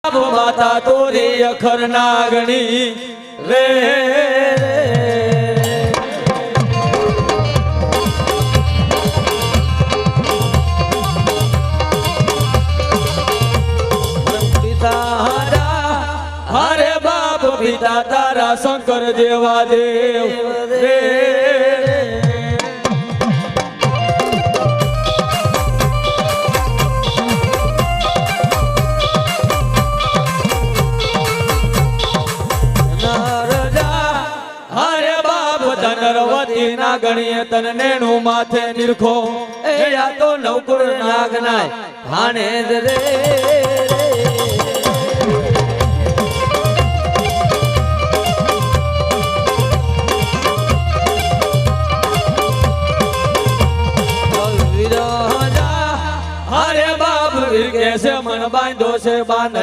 માતા તોરી અખર નાગણી રે હરે બાપ પિતા તારા શંકર દેવા દેવ રે ધનરવતી ના ગણીએ તન નેણું માથે નિરખો એ આ તો નવકુળ નાગ નાય ભાણે રે હરે બાપ વીર કે છે મન બાંધો છે બાંધ